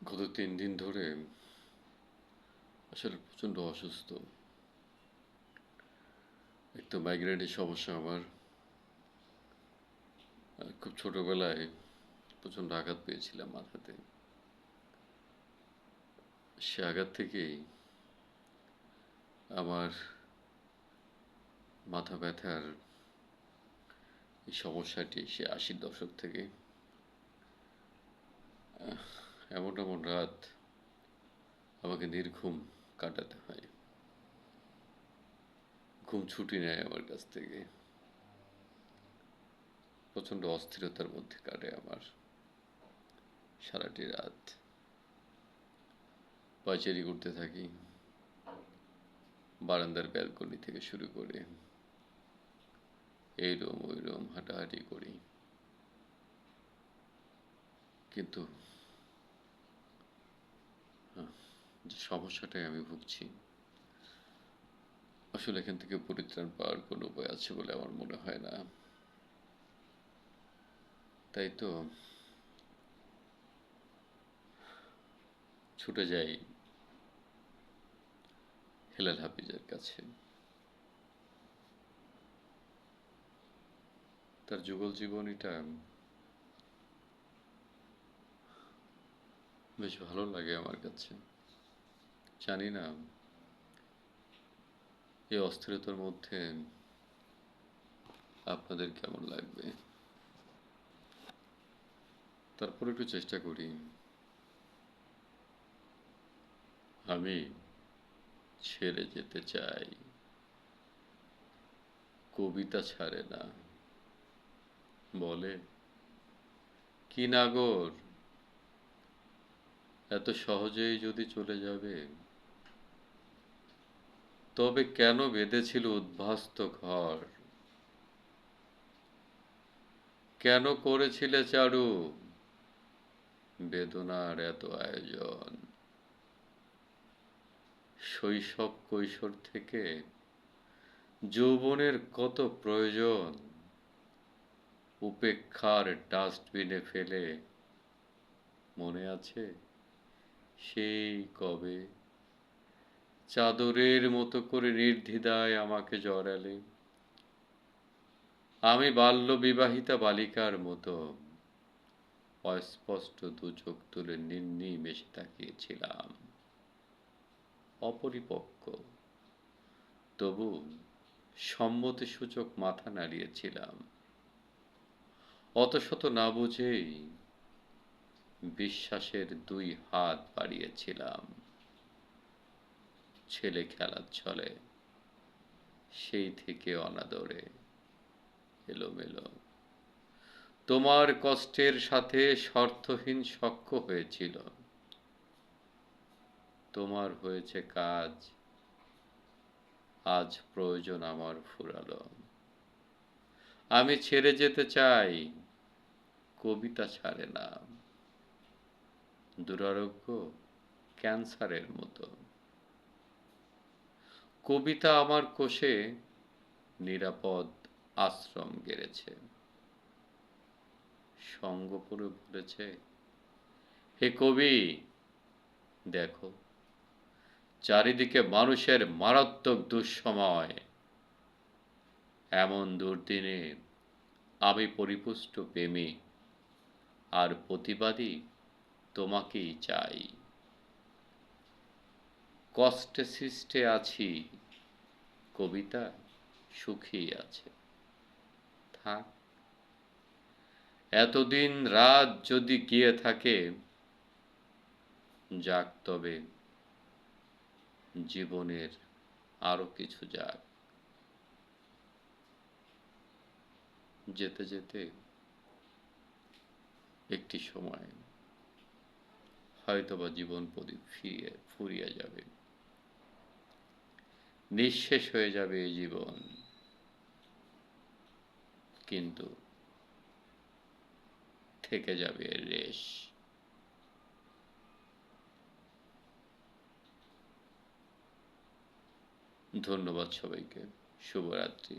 গত ৩ দিন ধরে আসলে প্রচণ্ড অসুস্থ। এক তো মাইগ্রেনের সমস্যা আমার। খুব ছোটবেলায় প্রচণ্ড আঘাত পেয়েছিলাম মাথাতে। সে আঘাত থেকেই আমার মাথা ব্যথার এই সমস্যাটি সে ৮০-র দশক থেকে। এমন এমন রাত আমাকে নির্ঘুম কাটাতে হয়। ঘুম ছুটি নেয় আমার কাছ থেকে। প্রচণ্ড অস্থিরতার মধ্যে কাটে আমার সারাটি রাত। পায়চারি করতে থাকি, বারান্দার ব্যালকনি থেকে শুরু করে এই রুম ওই রুম হাঁটাহাঁটি করি। কিন্তু যে সমস্যাটায় আমি ভুগছি, আসলে এখান থেকে পরিত্রাণ পাওয়ার কোনো উপায় আছে বলে আমার মনে হয় না। তাই তো ছুটে যাই হেলাল হাফিজের কাছে। তার যুগল জীবনীটা বেশ ভালো লাগে আমার কাছে। জানি না এই অস্থিরতার মধ্যে আপনাদের কেমন লাগবে। তারপর একটু চেষ্টা করি। আমি ছেড়ে যেতে চাই, কবিতা ছাড়ে না। বলে, কি নাগর, এত সহজেই যদি চলে যাবে, তবে কেন বেঁধেছিল উদ্বাস্তু ঘর? কেন করেছিলে চারু বেদনার এত আয়োজন? শৈশব কৈশোর থেকে যৌবনের কত প্রয়োজন উপেক্ষার ডাস্টবিনে ফেলে, মনে আছে সেই কবে চাদরের মতো করে নির্দ্বিধায় আমাকে জড়ালে? আমি বাল্যবিবাহিতা বালিকার মতো অস্পষ্ট দু চোখ তুলে নির্নিমেষে তাকিয়েছিলাম, অপরিপক্ক, তবু সম্মতিসূচক মাথা নাড়িয়েছিলাম। অতশত না বুঝেই বিশ্বাসের ২ হাত বাড়িয়েছিলাম। ছেলে খেলার ছলে সেই থেকে অনাদরে এলোমেলো তোমার কষ্টের সাথে শর্তহীন সখ্য হয়েছিল। তোমার হয়েছে কাজ, আজ প্রয়োজন আমার ফুরালো। আমি ছেড়ে যেতে চাই, কবিতা ছাড়ে না। দুরারোগ্য ক্যান্সারের মতো কবিতা আমার কোষে নিরাপদ আশ্রম গেড়েছে। সঙ্গ করে বলেছে, হে কবি, দেখো চারিদিকে মানুষের মারাত্মক দুঃসময়। এমন দুর্দিনে আমি পরিপুষ্ট প্রেমী আর প্রতিবাদী তোমাকেই চাই। কষ্টে সৃষ্টে আছি, কবিতা সুখী আছে, থাক। এতদিন রাত যদি গিয়ে থাকে, যাক তবে জীবনের আরো কিছু যাক। যেতে যেতে একটি সময় হয়তোবা জীবন প্রদীপ ফুরিয়ে যাবে, নিঃশেষ হয়ে যাবে এই জীবন, কিন্তু থেকে যাবে এর রেশ। ধন্যবাদ সবাইকে। শুভরাত্রি।